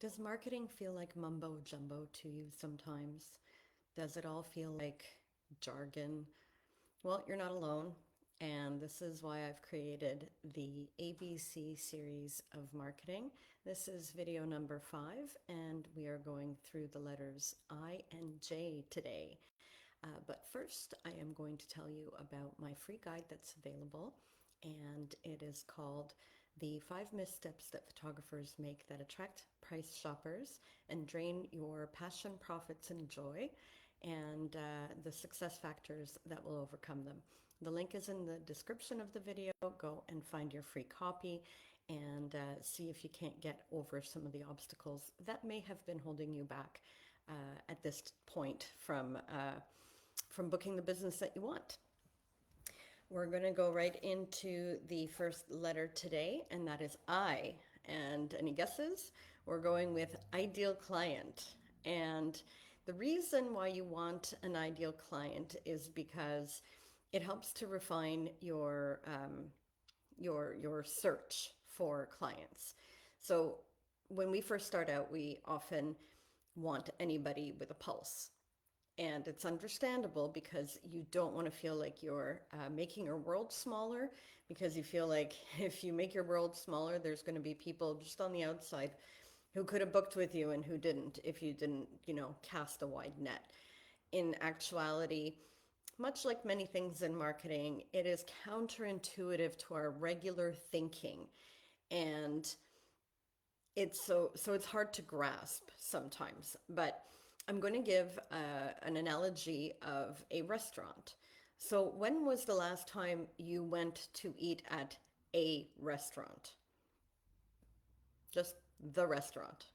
Does marketing feel like mumbo jumbo to you sometimes? Does it all feel like jargon? Well, you're not alone. And this is why I've created the ABC series of marketing. This is video number 5, and we are going through the letters I and J today. But first, I am going to tell you about my free guide that's available, and it is called The 5 Missteps That Photographers Make That Attract Price Shoppers and Drain Your Passion, Profits, and Joy, and the success factors that will overcome them. The link is in the description of the video. Go and find your free copy and see if you can't get over some of the obstacles that may have been holding you back at this point from booking the business that you want. We're going to go right into the first letter today, and that is I. And any guesses? We're going with ideal client. And the reason why you want an ideal client is because it helps to refine your search for clients. So when we first start out, we often want anybody with a pulse. And it's understandable because you don't want to feel like you're making your world smaller, because you feel like if you make your world smaller, there's going to be people just on the outside who could have booked with you and who didn't if you didn't, cast a wide net. In actuality, much like many things in marketing, it is counterintuitive to our regular thinking. And it's hard to grasp sometimes, but I'm going to give an analogy of a restaurant. So when was the last time you went to eat at a restaurant? Just the restaurant.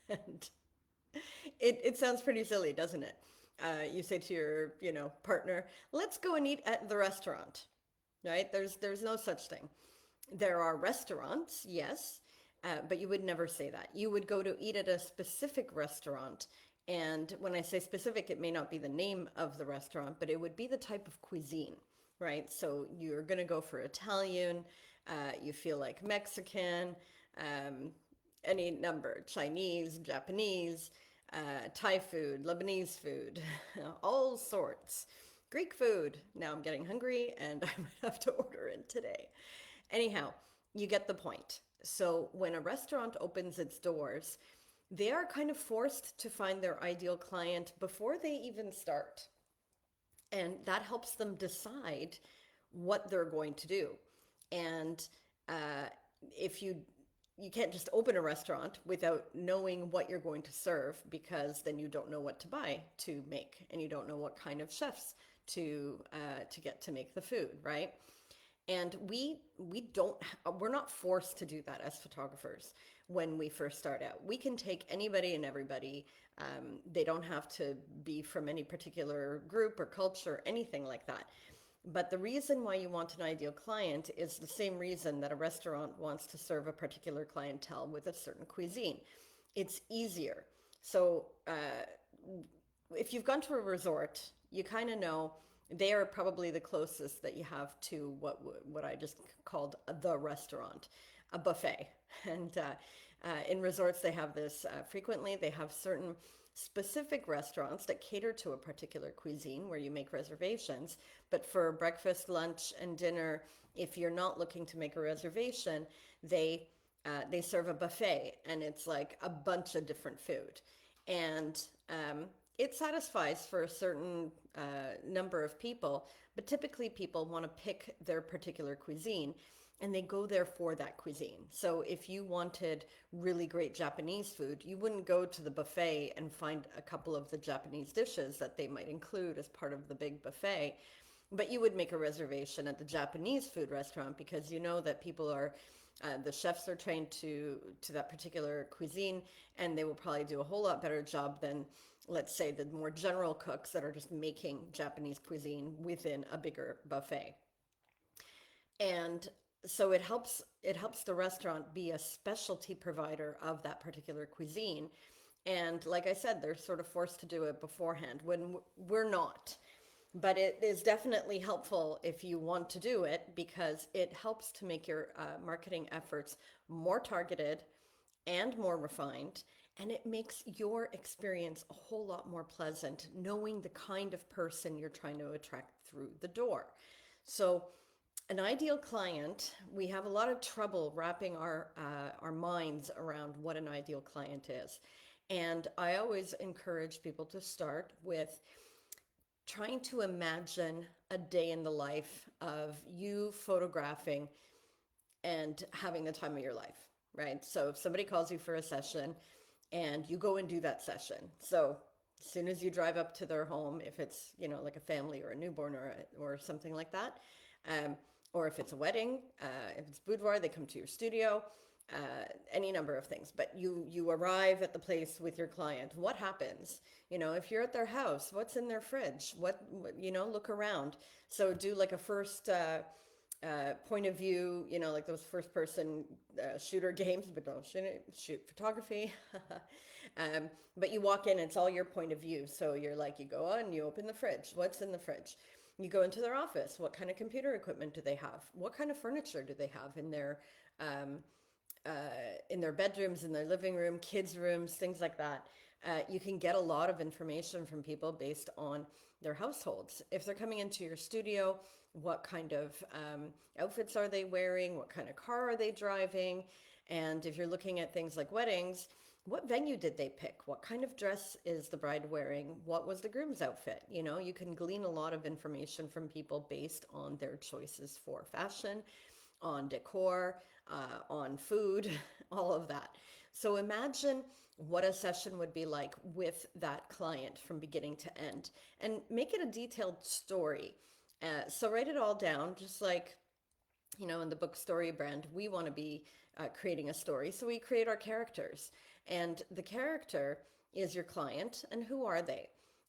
And it sounds pretty silly, doesn't it? You say to your, partner, let's go and eat at the restaurant, right? There's no such thing. There are restaurants, yes, but you would never say that. You would go to eat at a specific restaurant. And when I say specific, it may not be the name of the restaurant, but it would be the type of cuisine, right? So you're going to go for Italian, you feel like Mexican, um, any number, Chinese, Japanese, Thai food, Lebanese food, all sorts. Greek food. Now I'm getting hungry and I might have to order in today. Anyhow, you get the point. So when a restaurant opens its doors, they are kind of forced to find their ideal client before they even start. And that helps them decide what they're going to do. And if you can't just open a restaurant without knowing what you're going to serve, because then you don't know what to buy to make, and you don't know what kind of chefs to get to make the food, right? And we're not forced to do that as photographers when we first start out. We can take anybody and everybody. They don't have to be from any particular group or culture, anything like that. But the reason why you want an ideal client is the same reason that a restaurant wants to serve a particular clientele with a certain cuisine. It's easier. So if you've gone to a resort, you kind of know they are probably the closest that you have to what I just called the restaurant, a buffet. And in resorts, they have this frequently. They have certain specific restaurants that cater to a particular cuisine where you make reservations. But for breakfast, lunch, and dinner, if you're not looking to make a reservation, they serve a buffet, and it's like a bunch of different food. And it satisfies for a certain number of people, but typically people want to pick their particular cuisine and they go there for that cuisine. So if you wanted really great Japanese food, you wouldn't go to the buffet and find a couple of the Japanese dishes that they might include as part of the big buffet. But you would make a reservation at the Japanese food restaurant because you know that people are, the chefs are trained to that particular cuisine, and they will probably do a whole lot better job than, let's say, the more general cooks that are just making Japanese cuisine within a bigger buffet. And so it helps the restaurant be a specialty provider of that particular cuisine. And like I said, they're sort of forced to do it beforehand when we're not. But it is definitely helpful if you want to do it, because it helps to make your marketing efforts more targeted and more refined, and it makes your experience a whole lot more pleasant knowing the kind of person you're trying to attract through the door. So, an ideal client, we have a lot of trouble wrapping our minds around what an ideal client is. And I always encourage people to start with trying to imagine a day in the life of you photographing and having the time of your life, right? So if somebody calls you for a session and you go and do that session, so as soon as you drive up to their home, if it's, you know, like a family or a newborn or something like that, um, or if it's a wedding, if it's boudoir, they come to your studio, any number of things. But you arrive at the place with your client. What happens? You know, if you're at their house, what's in their fridge? What you know, look around. So do like a first point of view, you know, like those first person shooter games, but don't shoot photography. But you walk in, it's all your point of view. So you're like, you go on, you open the fridge. What's in the fridge? You go into their office. What kind of computer equipment do they have? What kind of furniture do they have um, in their bedrooms, in their living room, kids' rooms, things like that? You can get a lot of information from people based on their households. If they're coming into your studio, what kind of outfits are they wearing? What kind of car are they driving? And if you're looking at things like weddings, what venue did they pick? What kind of dress is the bride wearing? What was the groom's outfit? You know, you can glean a lot of information from people based on their choices for fashion, on decor, on food, all of that. So imagine what a session would be like with that client from beginning to end and make it a detailed story. So write it all down, just like, you know, in the book Story Brand, we want to be creating a story. So we create our characters. And the character is your client, and who are they?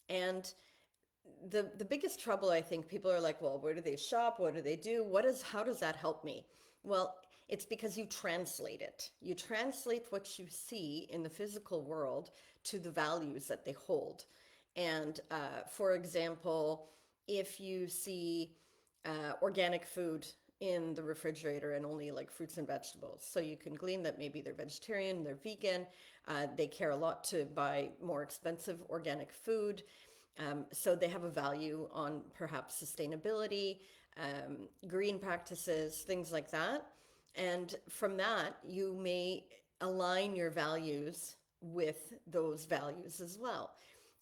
And the biggest trouble, I think, people are like, well, where do they shop? What do they do? How does that help me? Well, it's because you translate it. You translate what you see in the physical world to the values that they hold. And for example, if you see organic food in the refrigerator and only like fruits and vegetables, so you can glean that maybe they're vegetarian, they're vegan, they care a lot to buy more expensive organic food. So they have a value on perhaps sustainability, green practices, things like that. And from that, you may align your values with those values as well.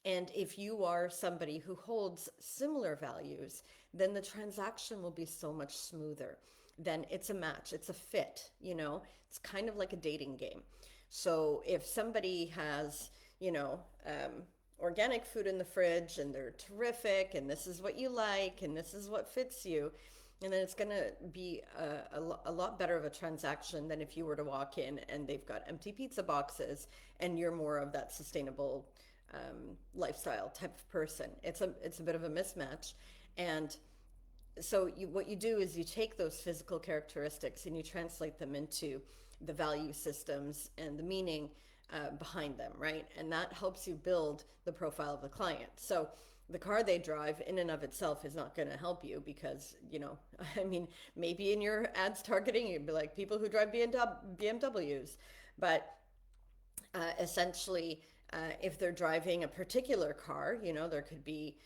And if you are somebody who holds similar values, then the transaction will be so much smoother. Then it's a match, it's a fit, you know, it's kind of like a dating game. So if somebody has, you know, organic food in the fridge and they're terrific and this is what you like and this is what fits you, and then it's going to be a lot better of a transaction than if you were to walk in and they've got empty pizza boxes and you're more of that sustainable lifestyle type of person. It's a bit of a mismatch. And so what you do is you take those physical characteristics and you translate them into the value systems and the meaning behind them, right? And that helps you build the profile of the client. So the car they drive in and of itself is not going to help you because, you know, I mean, maybe in your ads targeting, you'd be like people who drive BMWs, but essentially, if they're driving a particular car, you know, there could be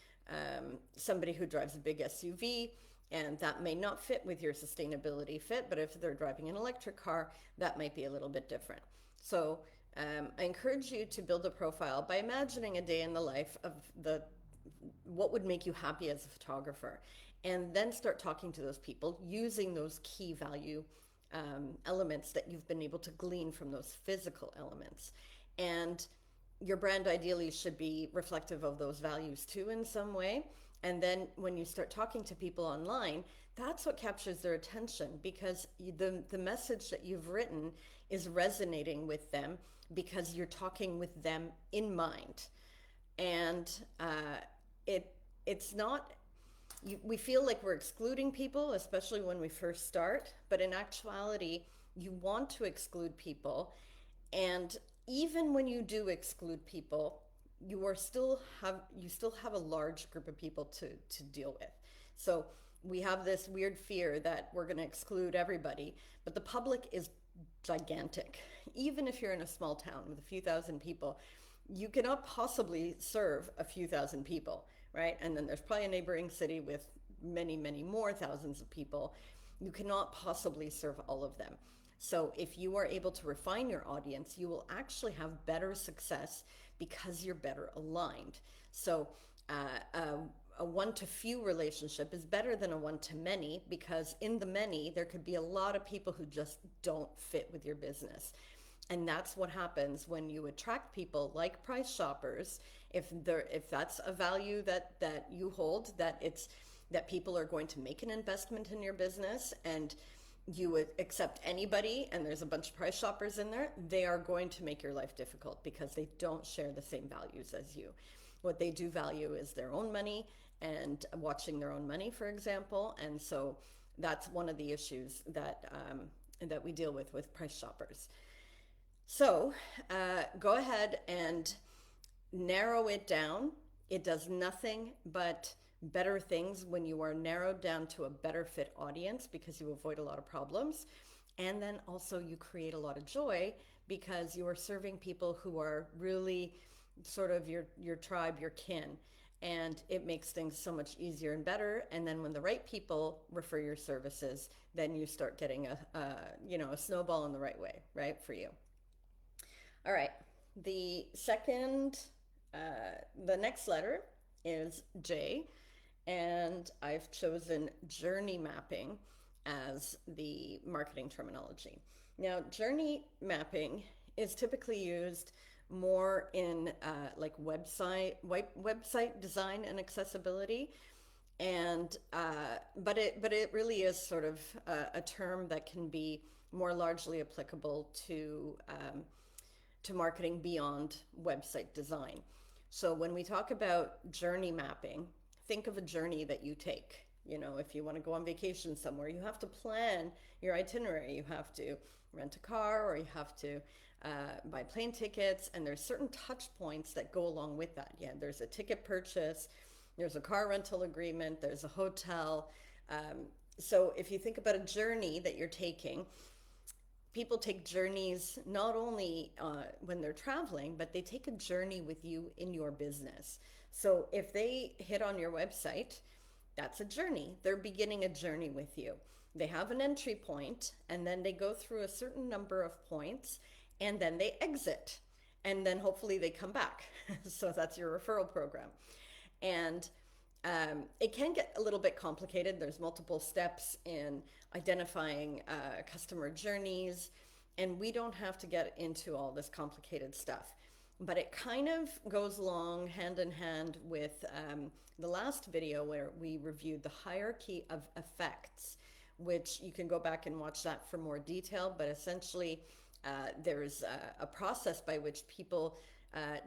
somebody who drives a big SUV, and that may not fit with your sustainability fit, but if they're driving an electric car, that might be a little bit different. So I encourage you to build a profile by imagining a day in the life of what would make you happy as a photographer, and then start talking to those people using those key value elements that you've been able to glean from those physical elements. And your brand ideally should be reflective of those values too in some way. And then when you start talking to people online, that's what captures their attention because the message that you've written is resonating with them because you're talking with them in mind. And it's not, we feel like we're excluding people, especially when we first start, but in actuality, you want to exclude people. And even when you do exclude people, you still have a large group of people to deal with. So we have this weird fear that we're going to exclude everybody, but the public is gigantic. Even if you're in a small town with a few thousand people, you cannot possibly serve a few thousand people, right? And then there's probably a neighboring city with many, many more thousands of people. You cannot possibly serve all of them. So if you are able to refine your audience, you will actually have better success because you're better aligned. So a one to few relationship is better than a one to many, because in the many, there could be a lot of people who just don't fit with your business. And that's what happens when you attract people like price shoppers. If that's a value that you hold, that people are going to make an investment in your business, and you would accept anybody, and there's a bunch of price shoppers in there, they are going to make your life difficult because they don't share the same values as you. What they do value is their own money and watching their own money, for example. And so that's one of the issues that we deal with price shoppers. So go ahead and narrow it down. It does nothing but better things when you are narrowed down to a better fit audience, because you avoid a lot of problems. And then also you create a lot of joy because you are serving people who are really sort of your tribe, your kin. And it makes things so much easier and better. And then when the right people refer your services, then you start getting a snowball in the right way, right, for you. All right. The second, the next letter is J, and I've chosen journey mapping as the marketing terminology. Now, journey mapping is typically used more in like website design and accessibility, and but it really is sort of a term that can be more largely applicable to marketing beyond website design. So when we talk about journey mapping, think of a journey that you take. You know, if you want to go on vacation somewhere, you have to plan your itinerary. You have to rent a car, or you have to buy plane tickets, and there's certain touch points that go along with that. Yeah, there's a ticket purchase, there's a car rental agreement, there's a hotel. So if you think about a journey that you're taking, people take journeys not only when they're traveling, but they take a journey with you in your business. So if they hit on your website, that's a journey. They're beginning a journey with you. They have an entry point, and then they go through a certain number of points, and then they exit. And then hopefully they come back. So that's your referral program. And it can get a little bit complicated. There's multiple steps in identifying customer journeys, and we don't have to get into all this complicated stuff. But it kind of goes along hand in hand with the last video where we reviewed the hierarchy of effects, which you can go back and watch that for more detail. But essentially, there's a process by which people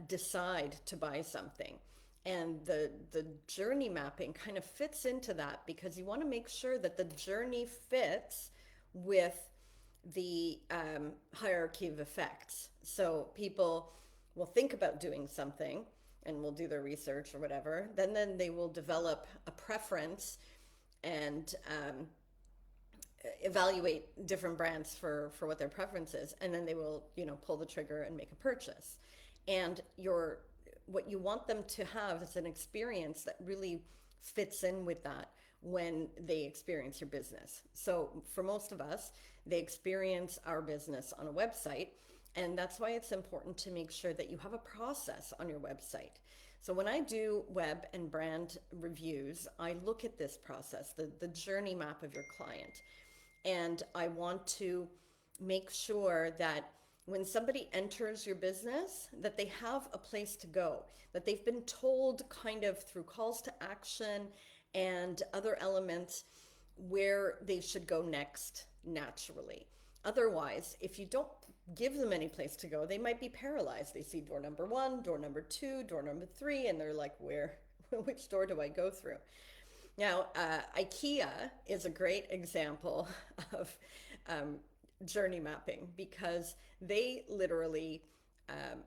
decide to buy something. And the journey mapping kind of fits into that, because you want to make sure that the journey fits with the hierarchy of effects. So people will think about doing something and will do their research or whatever. Then they will develop a preference and evaluate different brands for what their preference is. And then they will, pull the trigger and make a purchase. And what you want them to have is an experience that really fits in with that when they experience your business. So for most of us, they experience our business on a website, and that's why it's important to make sure that you have a process on your website. So when I do web and brand reviews, I look at this process, the journey map of your client, and I want to make sure that when somebody enters your business, that they have a place to go, that they've been told kind of through calls to action and other elements where they should go next naturally. Otherwise, if you don't give them any place to go, they might be paralyzed. They see door number 1, door number 2, door number 3, and they're like, which door do I go through? Now, IKEA is a great example of journey mapping, because they literally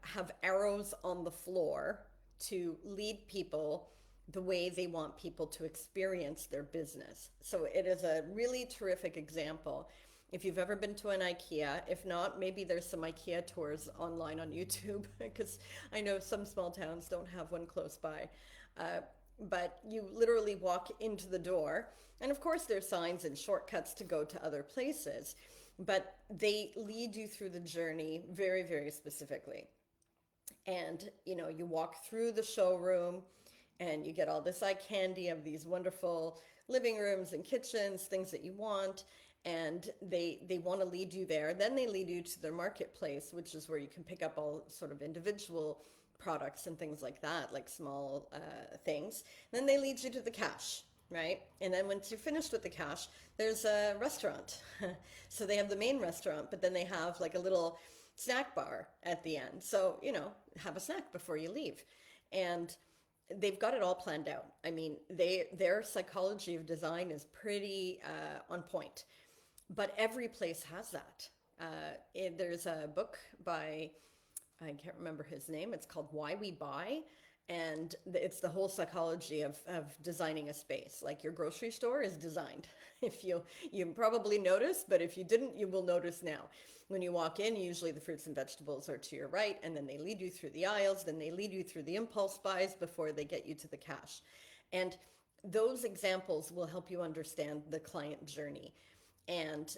have arrows on the floor to lead people the way they want people to experience their business. So it is a really terrific example If you've ever been to an IKEA, if not, maybe there's some IKEA tours online on YouTube because I know some small towns don't have one close by. Uh, but you literally walk into the door, and of course, there's signs and shortcuts to go to other places, but they lead you through the journey very, very specifically. And you walk through the showroom and you get all this eye candy of these wonderful living rooms and kitchens, things that you want, and they want to lead you there. Then they lead you to their marketplace, which is where you can pick up all sort of individual products and things like that, like small things. Then they lead you to the cash, right? And then once you're finished with the cash, there's a restaurant. So they have the main restaurant, but then they have like a little snack bar at the end. So, have a snack before you leave. And they've got it all planned out. I mean, their psychology of design is pretty on point, but every place has that. There's a book by, I can't remember his name. It's called Why We Buy. And it's the whole psychology of designing a space. Like your grocery store is designed. If you probably noticed, but if you didn't, you will notice now. When you walk in, usually the fruits and vegetables are to your right, and then they lead you through the aisles, then they lead you through the impulse buys before they get you to the cash. And those examples will help you understand the client journey. And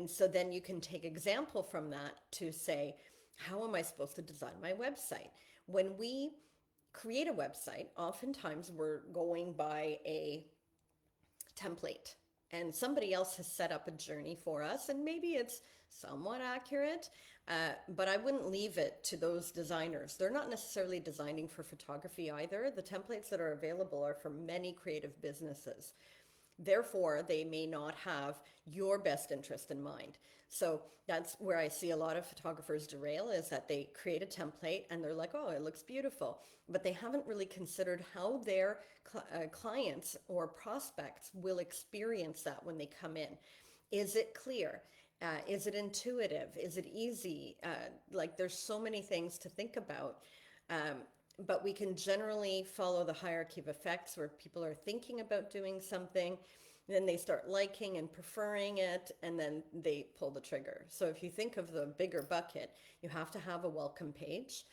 so then you can take example from that to say, how am I supposed to design my website? When we create a website, oftentimes we're going by a template and somebody else has set up a journey for us, and maybe it's somewhat accurate, but I wouldn't leave it to those designers. They're not necessarily designing for photography either. The templates that are available are for many creative businesses. Therefore, they may not have your best interest in mind. So that's where I see a lot of photographers derail, is that they create a template and they're like, oh, it looks beautiful. But they haven't really considered how their clients or prospects will experience that when they come in. Is it clear? Is it intuitive? Is it easy? Like there's so many things to think about. But we can generally follow the hierarchy of effects where people are thinking about doing something, then they start liking and preferring it, and then they pull the trigger. So if you think of the bigger bucket, you have to have a welcome page,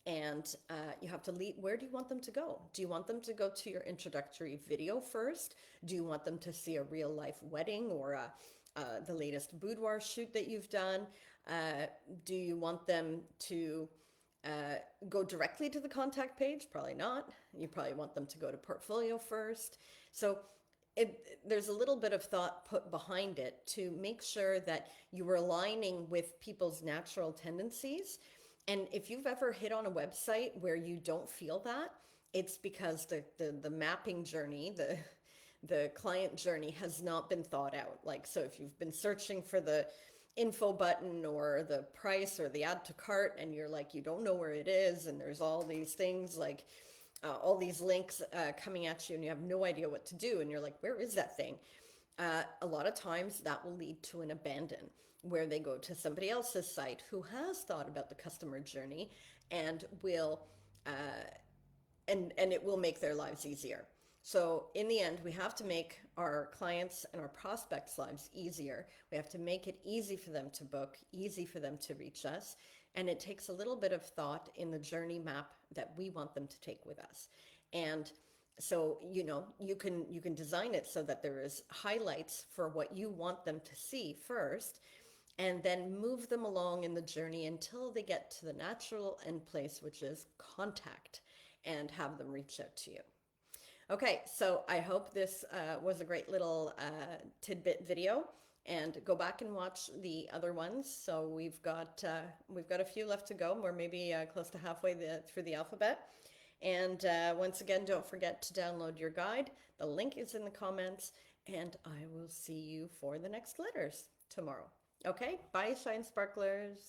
and you have to lead. Where do you want them to go? Do you want them to go to your introductory video first? Do you want them to see a real life wedding or the latest boudoir shoot that you've done? Do you want them to go directly to the contact page? Probably not. You probably want them to go to portfolio first. So there's a little bit of thought put behind it to make sure that you are aligning with people's natural tendencies. And if you've ever hit on a website where you don't feel that, it's because the mapping journey, the client journey has not been thought out. Like, so if you've been searching for the info button or the price or the add to cart and you're like, you don't know where it is, and there's all these things like all these links coming at you and you have no idea what to do, and you're like, where is that thing? A lot of times that will lead to an abandon, where they go to somebody else's site who has thought about the customer journey and will and it will make their lives easier. So in the end, we have to make our clients and our prospects' lives easier. We have to make it easy for them to book, easy for them to reach us. And it takes a little bit of thought in the journey map that we want them to take with us. And so, you can design it so that there is highlights for what you want them to see first, and then move them along in the journey until they get to the natural end place, which is contact, and have them reach out to you. Okay, so I hope this was a great little tidbit video, and go back and watch the other ones. So we've got a few left to go. We're maybe close to halfway through the alphabet. And once again, don't forget to download your guide. The link is in the comments, and I will see you for the next letters tomorrow. Okay, bye, Shine Sparklers.